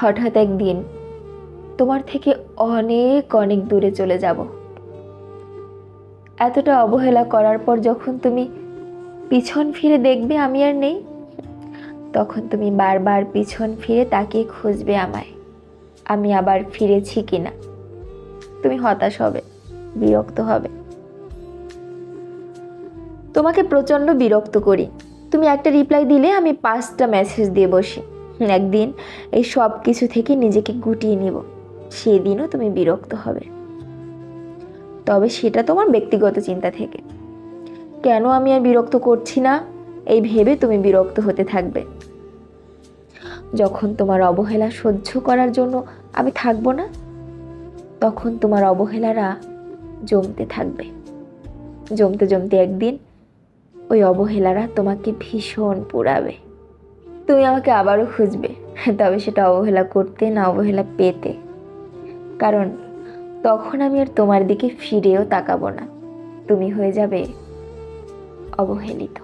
হঠাৎ একদিন তোমার থেকে অনেক অনেক দূরে চলে যাব। এতটা অবহেলা করার পর যখন তুমি পিছন ফিরে দেখবে আমি আর নেই, তখন তুমি বারবার পিছন ফিরে তাকিয়ে খুঁজবে আমায়, আমি আবার ফিরেছি কিনা। তুমি হতাশ হবে, বিরক্ত হবে। তোমাকে প্রচণ্ড বিরক্ত করি, তুমি একটা রিপ্লাই দিলে আমি 5টা মেসেজ দিয়ে বসি। একদিন এই সব কিছু থেকে নিজেকে গুটিয়ে নিব, সেদিনও তুমি বিরক্ত হবে। তবে সেটা তোমার ব্যক্তিগত চিন্তা থেকে। কেন আমি আর বিরক্ত করছি না এই ভেবে তুমি বিরক্ত হতে থাকবে। যখন তোমার অবহেলা সহ্য করার জন্য আমি থাকবো না, তখন তোমার অবহেলারা জমতে থাকবে। জমতে জমতে একদিন ওই অবহেলারা তোমাকে ভীষণ পোড়াবে। তুমি আমাকে আবারও খুঁজবে, তবে সেটা অবহেলা করতে না অবহেলা পেতে। কারণ তখন আমি আর তোমার দিকে ফিরেও তাকাবো না, তুমি হয়ে যাবে অবহেলিত।